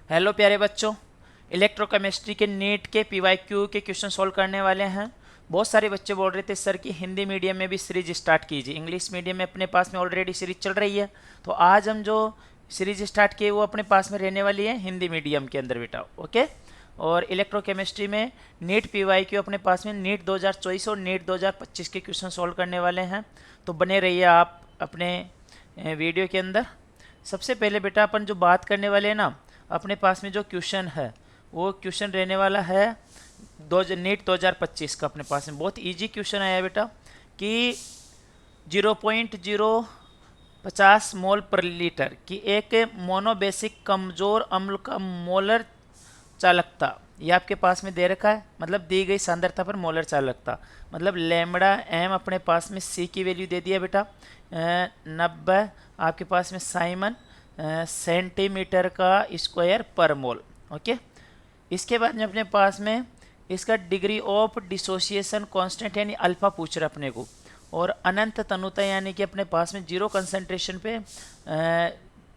Hello प्यारे बच्चों, electrochemistry के नीट के पीवाईक्यू के क्वेश्चन सॉल्व करने वाले हैं। बहुत सारे बच्चे बोल रहे थे सर कि हिंदी मीडियम में भी सीरीज स्टार्ट कीजिए, इंग्लिश मीडियम में अपने पास में ऑलरेडी सीरीज चल रही है। तो आज हम जो सीरीज स्टार्ट किए वो अपने पास में रहने वाली है हिंदी मीडियम के अंदर बेटा। ओके। और इलेक्ट्रोकेमिस्ट्री में नीट पीवाईक्यू अपने पास में नीट 2024 और नीट 2025 के क्वेश्चन सॉल्व करने वाले हैं। तो बने रहिए आप अपने वीडियो के अंदर। सबसे पहले बेटा अपन जो बात करने वाले हैं ना, अपने पास में जो क्वेश्चन है वो क्वेश्चन रहने वाला है नीट 2025 का। अपने पास में बहुत इजी क्वेश्चन आया बेटा कि 0.050 मोल पर लीटर की एक मोनोबेसिक कमज़ोर अम्ल का मोलर चालकता, ये आपके पास में दे रखा है। मतलब दी गई सांद्रता पर मोलर चालकता, मतलब लेमड़ा एम अपने पास में सी की वैल्यू दे दिया बेटा 90 आपके पास में साइमन सेंटीमीटर का स्क्वायर पर मोल। ओके। इसके बाद में अपने पास में इसका डिग्री ऑफ डिसोसिएशन कांस्टेंट यानी अल्फा पूछ रहा अपने को, और अनंत तनुता यानी कि अपने पास में जीरो कंसंट्रेशन पे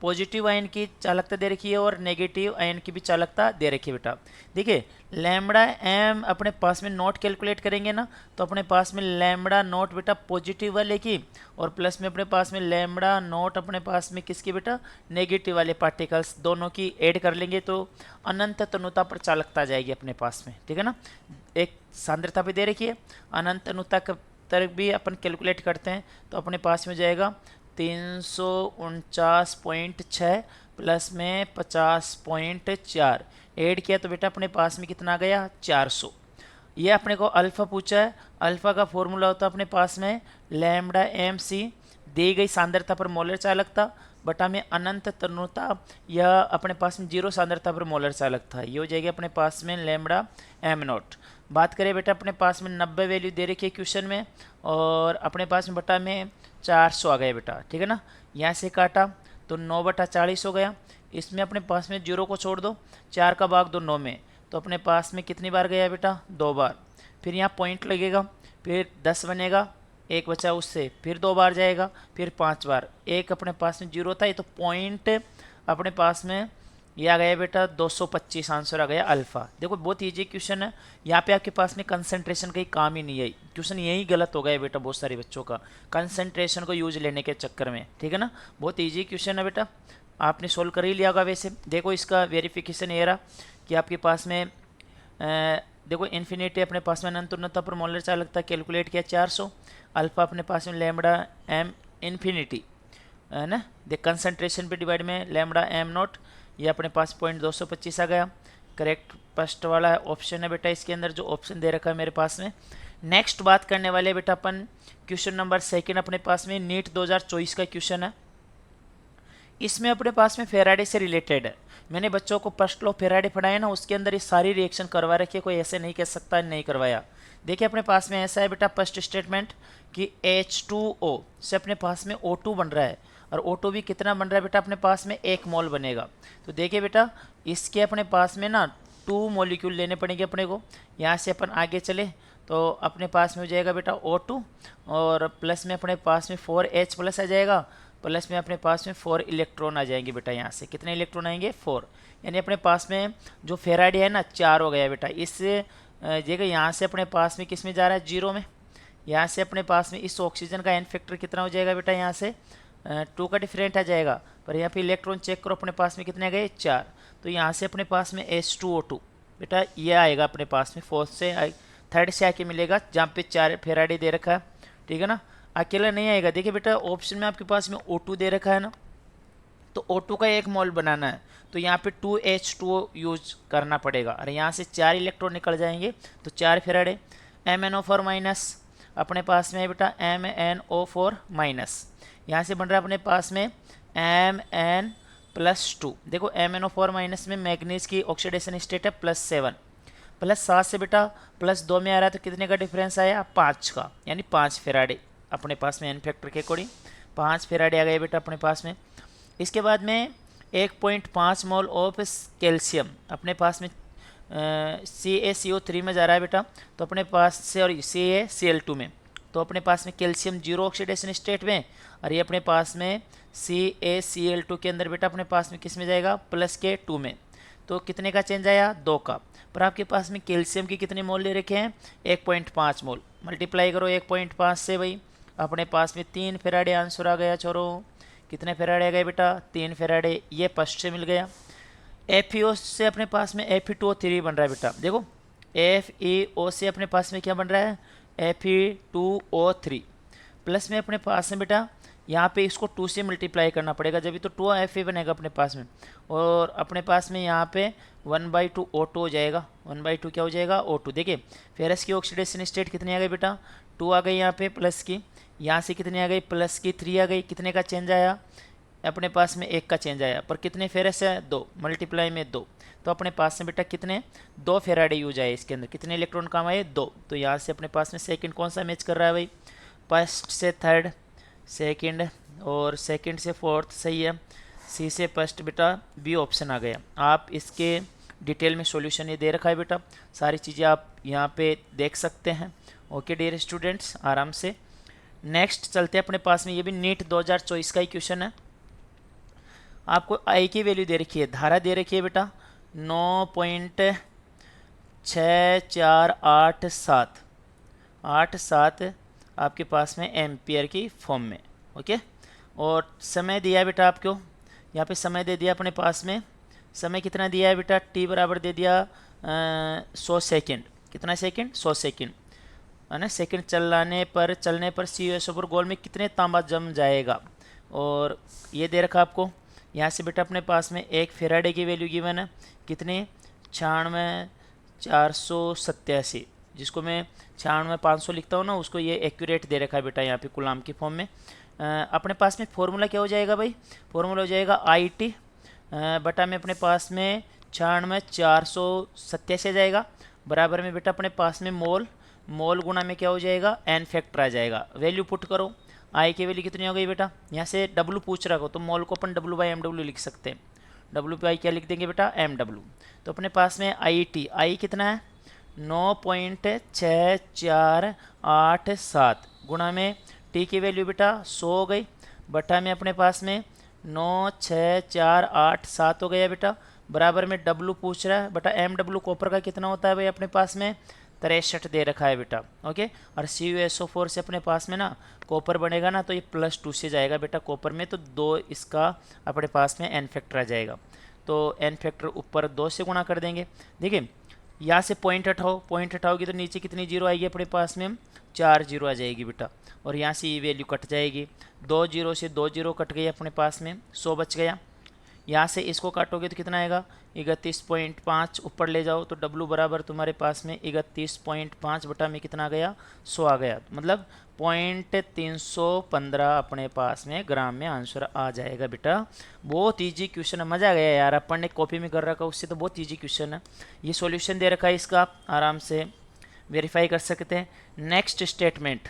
पॉजिटिव आयन की चालकता दे रखी है और नेगेटिव आयन की भी चालकता दे रखी है बेटा। देखिए लैम्बडा एम अपने पास में नोट कैलकुलेट करेंगे ना, तो अपने पास में लैम्बडा नोट बेटा पॉजिटिव वाले की और प्लस में अपने पास में लैम्बडा नोट अपने पास में किसकी बेटा नेगेटिव वाले पार्टिकल्स दोनों की ऐड कर लेंगे तो अनंत तनुता पर चालकता आ जाएगी अपने पास में। ठीक है ना, एक सांद्रता पे दे रखी है, अनंत तनुता तक भी अपन कैलकुलेट करते हैं तो अपने पास में जाएगा 349.6 प्लस में 50.4 ऐड किया तो बेटा अपने पास में कितना गया 400। ये अपने को अल्फ़ा पूछा है, अल्फ़ा का फॉर्मूला होता है अपने पास में लैम्बडा एम सी दी गई सांद्रता पर मोलर चालकता बटा में अनंत तनुता या अपने पास में जीरो सांद्रता पर मोलर चालकता, ये हो जाएगी अपने पास में लैम्बडा एम नोट। बात करें बेटा अपने पास में 90 वैल्यू दे रखी है क्वेश्चन में और अपने पास में बटा में 400 आ गया बेटा। ठीक है ना, यहाँ से काटा तो 9/40 हो गया। इसमें अपने पास में जीरो को छोड़ दो, 4 का भाग 2 9 में, तो अपने पास में कितनी बार गया बेटा 2 बार। फिर यहाँ पॉइंट लगेगा, फिर 10 बनेगा, एक बचा उससे, फिर 2 बार जाएगा, फिर 5 बार। एक अपने पास में जीरो था, ये तो पॉइंट अपने पास में ये आ गया बेटा 225 आंसर आ गया अल्फ़ा। देखो बहुत इजी क्वेश्चन है, यहाँ पे आपके पास में कंसंट्रेशन का काम ही नहीं है। क्वेश्चन यही गलत हो गया बेटा बहुत सारे बच्चों का, कंसंट्रेशन को यूज लेने के चक्कर में। ठीक है ना, बहुत इजी क्वेश्चन है बेटा, आपने सोल्व कर ही लिया होगा। वैसे देखो इसका वेरिफिकेशन ये रहा कि आपके पास में देखो इन्फिनिटी अपने पास में अनंत उन्नता पर मोलर चालकता कैलकुलेट किया 400, अल्फ़ा अपने पास में लैम्बडा एम इन्फिनिटी है ना, देख कंसंट्रेशन पे डिवाइड में लैम्बडा एम नोट, ये अपने पास 225 आ गया। करेक्ट फर्स्ट वाला ऑप्शन है बेटा इसके अंदर जो ऑप्शन दे रखा है मेरे पास में। नेक्स्ट बात करने वाले बेटा अपन क्वेश्चन नंबर 2 अपने पास में नीट 2024 का क्वेश्चन है। इसमें अपने पास में फेराडे से रिलेटेड है। मैंने बच्चों को फर्स्ट लॉ फेराडे पढ़ाया ना, उसके अंदर ये सारी रिएक्शन करवा रखी है, कोई ऐसे नहीं कह सकता नहीं करवाया। देखिए अपने पास में ऐसा है बेटा फर्स्ट स्टेटमेंट कि H2O से अपने पास में O2 बन रहा है और O2 भी कितना बन रहा है बेटा अपने पास में 1 मोल बनेगा। तो देखिए बेटा इसके अपने पास में ना 2 मॉलिक्यूल लेने पड़ेंगे अपने को। यहाँ से अपन आगे चले तो अपने पास में हो जाएगा बेटा O2 और प्लस में अपने पास में 4H प्लस आ जाएगा, प्लस में अपने पास में 4 इलेक्ट्रॉन आ जाएंगे बेटा। यहाँ से कितने इलेक्ट्रॉन आएंगे 4, यानी अपने पास में जो फेराडे है ना 4 हो गया बेटा। इससे देखिए यहाँ से अपने पास में किस में जा रहा है 0 में, यहाँ से अपने पास में इस ऑक्सीजन का एन फैक्टर कितना हो जाएगा बेटा, यहाँ से 2 का डिफरेंट आ जाएगा, पर यहाँ पे इलेक्ट्रॉन चेक करो अपने पास में कितने आ गए 4। तो यहाँ से अपने पास में H2O2 बेटा ये आएगा अपने पास में फोर्थ से थर्ड से आके मिलेगा जहाँ पे 4 फेराडे दे रखा है। ठीक है ना, अकेला नहीं आएगा। देखिए बेटा ऑप्शन में आपके पास में O2 दे रखा है ना, तो O2 का 1 मोल बनाना है तो यहाँ पे 2H2O यूज करना पड़ेगा और यहाँ से 4 इलेक्ट्रॉन निकल जाएंगे तो 4 फेराडे। MnO4 माइनस अपने पास में है बेटा MnO4 माइनस, यहाँ से बन रहा है अपने पास में Mn+2। देखो MnO4 माइनस में मैग्नीज की ऑक्सीडेशन स्टेट है +7, +7 से बेटा +2 में आ रहा है तो कितने का डिफरेंस आया 5 का, यानी 5 फेराडे अपने पास में एन फैक्टर के अकॉर्डिंग 5 फेराडे आ गए बेटा अपने पास में। इसके बाद में 1.5 मोल ऑफ कैल्शियम अपने पास में CaCO3 में जा रहा है बेटा, तो अपने पास से और CaCl2 में, तो अपने पास में कैल्शियम जीरो ऑक्सीडेशन स्टेट में और ये अपने पास में CaCl2 के अंदर बेटा अपने पास में किस में जाएगा +2 में। तो कितने का चेंज आया, 2 का। पर आपके पास में कैल्शियम की कितने मोल ले रखे हैं, 1.5 मोल। मल्टीप्लाई करो 1.5 से भाई, अपने पास में 3 फेराडे आंसर आ गया छोरो। कितने फेराडे आ गए बेटा, 3 फेराडे। ये फर्स्ट से मिल गया। FeO से अपने पास में Fe2O3 बन रहा है बेटा। देखो FeO से अपने पास में क्या बन रहा है, Fe2O3 प्लस में अपने पास में बेटा यहाँ पे इसको 2 से मल्टीप्लाई करना पड़ेगा, जब भी तो 2Fe बनेगा अपने पास में। और अपने पास में यहाँ पे 1/2 O2 हो जाएगा। 1/2 क्या हो जाएगा, O2। देखिए फेरस की ऑक्सीडेशन स्टेट कितनी आ गई बेटा, 2 आ गई यहाँ पे प्लस की, यहाँ से कितनी आ गई, प्लस की 3 आ गई। कितने का चेंज आया, अपने पास में 1 का चेंज आया। पर कितने फेरस है, 2, मल्टीप्लाई में 2। तो अपने पास में बेटा कितने, 2 फेराडे यूज आए इसके अंदर। कितने इलेक्ट्रॉन काम आए, 2। तो यहाँ से अपने पास में सेकंड कौन सा मैच कर रहा है भाई, फर्स्ट से थर्ड सेकंड, और सेकंड से फोर्थ, सही है। सी से फर्स्ट बेटा, बी ऑप्शन आ गया। आप इसके डिटेल में सॉल्यूशन ये दे रखा है बेटा, सारी चीज़ें आप यहाँ पे देख सकते हैं। ओके डियर स्टूडेंट्स, आराम से नेक्स्ट चलते हैं। अपने पास में ये भी नीट 2024 का ही क्वेश्चन है। आपको आई की वैल्यू दे रखी है, धारा दे रखी है बेटा 9.6487 आपके पास में एम्पियर की फॉर्म में। ओके, और समय दिया है बेटा आपको, यहाँ पे समय दे दिया अपने पास में। समय कितना दिया है बेटा, टी बराबर दे दिया 100 सेकेंड। कितना सेकेंड, 100 सेकेंड है ना। सेकेंड चलने पर CuSO पर गोल में कितने तांबा जम जाएगा। और ये दे रखा आपको यहाँ से बेटा अपने पास में 1 फेराडे की वैल्यू गिवन है, कितने 96,487, जिसको मैं 96,500 लिखता हूँ ना, उसको ये एक्यूरेट दे रखा है बेटा यहाँ पे कूलाम की फॉर्म में। अपने पास में फॉर्मूला क्या हो जाएगा भाई, फॉर्मूला हो जाएगा IT बटा में अपने पास में 96,487 आ जाएगा, बराबर में बेटा अपने पास में मोल गुना में क्या हो जाएगा, n फैक्टर आ जाएगा। वैल्यू पुट करो, आई की वैल्यू कितनी हो गई बेटा, यहाँ से W पूछ रहा हो तो मोल को अपन W/mW लिख सकते हैं। W/I क्या लिख देंगे बेटा, mW। तो अपने पास में IT, आई कितना है 9.6487 गुणा में T की वैल्यू बेटा 100 हो गई, बटा में अपने पास में 96487 हो गया बेटा, बराबर में W पूछ रहा है बटा mW कॉपर का कितना होता है भाई अपने पास में 63 दे रखा है बेटा। ओके, और CuSO4 से अपने पास में ना कॉपर बनेगा ना, तो ये +2 से जाएगा बेटा कॉपर में, तो 2 इसका अपने पास में n फैक्टर आ जाएगा। तो n फैक्टर ऊपर 2 से गुणा कर देंगे। देखिए यहाँ से पॉइंट हटाओगी तो नीचे कितनी जीरो आएगी अपने पास में, 4 जीरो आ जाएगी बेटा, और यहाँ से ये वैल्यू कट जाएगी, 2 जीरो से 2 जीरो कट गई अपने पास में, 100 बच गया। यहाँ से इसको काटोगे तो कितना आएगा, 31.5 ऊपर ले जाओ तो W बराबर तुम्हारे पास में 31.5 बटा में कितना आ गया, 100 आ गया, मतलब 0.315 अपने पास में ग्राम में आंसर आ जाएगा बेटा। बहुत इजी क्वेश्चन है, मज़ा आ गया यार, अपन ने कॉपी में कर रखा उससे तो बहुत इजी क्वेश्चन है। ये सॉल्यूशन दे रखा है इसका, आप आराम से वेरीफाई कर सकते हैं। नेक्स्ट स्टेटमेंट,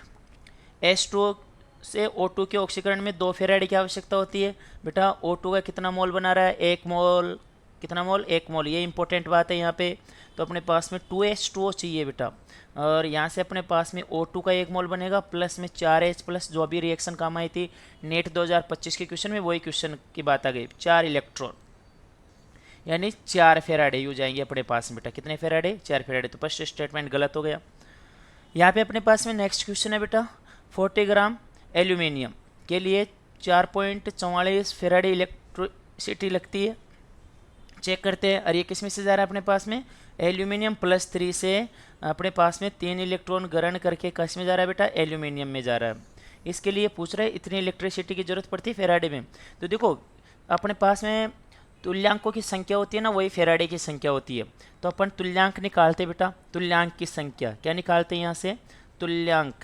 H2O से O2 के ऑक्सीकरण में 2 फेराडे की आवश्यकता होती है बेटा। O2 का कितना मोल बना रहा है, 1 मोल। कितना मोल, 1 मोल। ये इंपॉर्टेंट बात है यहाँ पे। तो अपने पास में 2H2O चाहिए बेटा, और यहाँ से अपने पास में O2 का 1 मोल बनेगा, प्लस में 4H प्लस जो अभी रिएक्शन काम आई थी नेट 2025 के क्वेश्चन में, वही क्वेश्चन की बात आ गई, 4 इलेक्ट्रॉन यानी 4 फेराडे यूज आएंगे अपने पास में बेटा। कितने फेराडे, 4 फेराडे। तो फर्स्ट स्टेटमेंट गलत हो गया। यहाँ पे अपने पास में नेक्स्ट क्वेश्चन है बेटा, 40 ग्राम एल्यूमिनियम के लिए 4.44 फेराडे इलेक्ट्रिसिटी लगती है। चेक करते हैं, और ये किस में से जा रहा है अपने पास में, एल्यूमिनियम +3 से अपने पास में 3 इलेक्ट्रॉन ग्रहण करके किस में जा रहा है बेटा, एल्यूमिनियम में जा रहा है। इसके लिए पूछ रहा है इतनी इलेक्ट्रिसिटी की जरूरत पड़ती है फेराडे में। तो देखो अपने पास में तुल्यांकों की संख्या होती है ना, वही फेराडे की संख्या होती है। तो अपन तुल्यांक निकालते बेटा, तुल्यांक की संख्या क्या निकालते हैं यहाँ से, तुल्यांक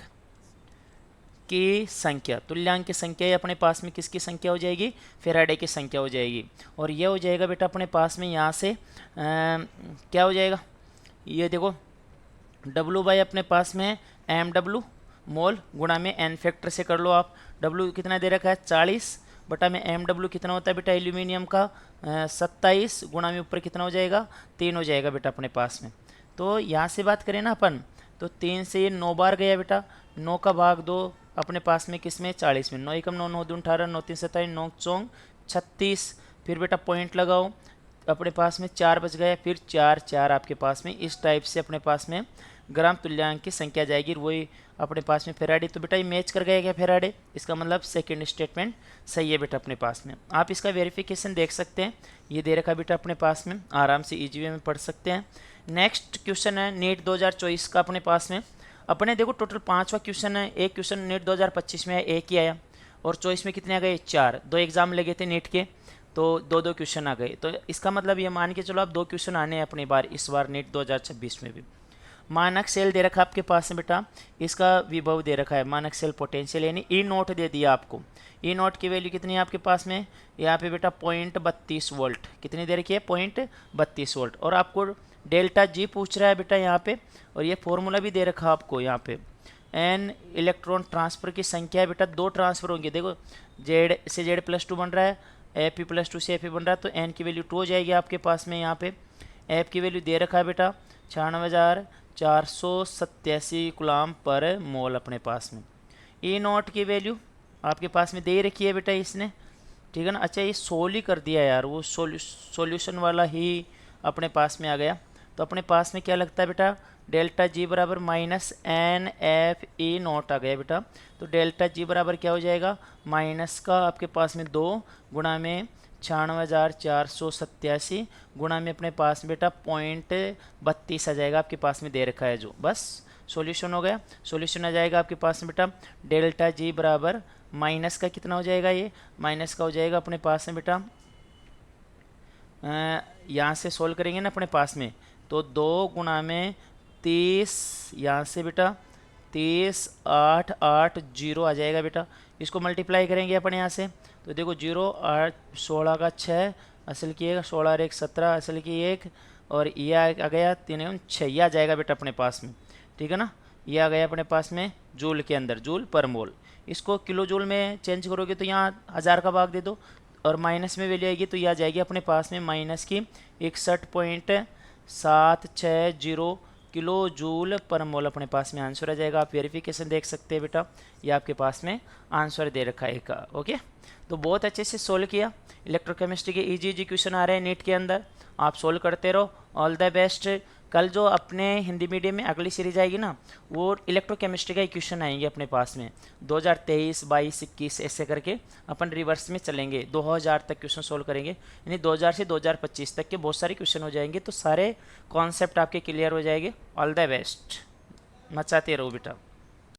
की संख्या। तुल्यांक की संख्या अपने पास में किसकी संख्या हो जाएगी, फेराडे की संख्या हो जाएगी। और ये हो जाएगा बेटा अपने पास में यहाँ से क्या हो जाएगा, ये देखो W अपने पास में mW मोल गुणा में n फैक्टर से कर लो आप। W कितना दे रखा है, 40 बटा में mW कितना होता है बेटा एल्यूमिनियम का 27 गुणा में ऊपर कितना हो जाएगा, 3 हो जाएगा बेटा अपने पास में। तो यहाँ से बात करें ना अपन, तो 3 से ये 9 बार गया बेटा, 9 का भाग 2 अपने पास में किस में, 40 में। 9 एकम 9, 9 दूनी 18, 9 3 27, 9 चौंग 36। फिर बेटा पॉइंट लगाओ, अपने पास में 4 बच गए, फिर 4 4 आपके पास में इस टाइप से अपने पास में ग्राम तुल्यांक की संख्या जाएगी, वही अपने पास में फेराडे। तो बेटा ये मैच कर गया क्या फेराडे, इसका मतलब सेकंड स्टेटमेंट सही है बेटा अपने पास में। आप इसका वेरिफिकेशन देख सकते हैं, ये दे रखा बेटा अपने पास में, आराम से ईजी वे में पढ़ सकते हैं। नेक्स्ट क्वेश्चन है नीट 2024 का अपने पास में। अपने देखो टोटल 5वां क्वेश्चन है, एक क्वेश्चन नीट 2025 में है, एक ही आया, और चॉइस में कितने आ गए 4, 2 एग्जाम लगे थे नीट के, तो 2 क्वेश्चन आ गए। तो इसका मतलब ये मान के चलो आप 2 क्वेश्चन आने हैं अपनी बार इस बार नीट 2026 में भी। मानक सेल दे रखा है आपके पास में बेटा, इसका विभव दे रखा है, मानक सेल पोटेंशियल यानी ई नोट दे दिया आपको। ई नोट की वैल्यू कितनी है आपके पास में, यहाँ पे बेटा 0.32 वोल्ट, कितनी दे रखी है 0.32 वोल्ट। और आपको डेल्टा जी पूछ रहा है बेटा यहाँ पे, और ये फॉर्मूला भी दे रखा है आपको यहाँ पे। एन इलेक्ट्रॉन ट्रांसफ़र की संख्या है बेटा, 2 ट्रांसफ़र होंगे, देखो जेड से जेड प्लस 2 बन रहा है, एफ प्लस 2 से एफ बन रहा है, तो एन की वैल्यू 2 हो जाएगी आपके पास में। यहाँ पे एफ की वैल्यू दे रखा है बेटा 96,487 कूलम पर मोल अपने पास में। ई नॉट की वैल्यू आपके पास में दे रखी है बेटा इसने, ठीक है ना। अच्छा ये सोल ही कर दिया यार, वो सॉल्यूशन वाला ही अपने पास में आ गया। तो अपने पास में क्या लगता है बेटा, डेल्टा जी बराबर minus N F E naught आ गया बेटा। तो डेल्टा जी बराबर क्या हो जाएगा, माइनस का आपके पास में 2 गुणा में 96,487 गुणा में अपने पास में बेटा 0.32 आ जाएगा आपके पास में दे रखा है जो, बस सॉल्यूशन हो गया। सॉल्यूशन आ जाएगा आपके पास में बेटा डेल्टा जी बराबर माइनस का कितना हो जाएगा, ये माइनस का हो जाएगा अपने पास में बेटा, यहाँ से सोल्व करेंगे ना अपने पास में, तो 2 गुणा में 30, यहाँ से बेटा 30,880 आ जाएगा बेटा। इसको मल्टीप्लाई करेंगे अपन यहाँ से, तो देखो 0 8 16 का 6 असल की 1, 16 और 1 17 असल की 1, और ये आ गया 3 6, ये आ जाएगा बेटा अपने पास में, ठीक है ना। ये आ गया अपने पास में जूल के अंदर, जूल पर मोल। इसको किलो जूल में चेंज करोगे तो यहाँ 1000 का भाग दे दो, और माइनस में वैल्यू आएगी तो ये आ जाएगी अपने पास में माइनस की 61.760 किलो जूल पर मोल अपने पास में आंसर आ जाएगा। आप वेरिफिकेशन देख सकते हैं बेटा, ये आपके पास में आंसर दे रखा है का। ओके, तो बहुत अच्छे से सोल्व किया। इलेक्ट्रोकेमिस्ट्री के इजी क्वेश्चन आ रहे हैं नीट के अंदर, आप सोल्व करते रहो। All the best. कल जो अपने हिंदी मीडियम में अगली सीरीज आएगी ना, वो इलेक्ट्रोकेमिस्ट्री का ही क्वेश्चन आएंगे अपने पास में 2023, 22, 21 ऐसे करके अपन रिवर्स में चलेंगे, 2000 तक क्वेश्चन सोल्व करेंगे, यानी 2000 से 2025 तक के बहुत सारे क्वेश्चन हो जाएंगे, तो सारे कॉन्सेप्ट आपके क्लियर हो जाएंगे। ऑल द बेस्ट, मचाते रहो बेटा।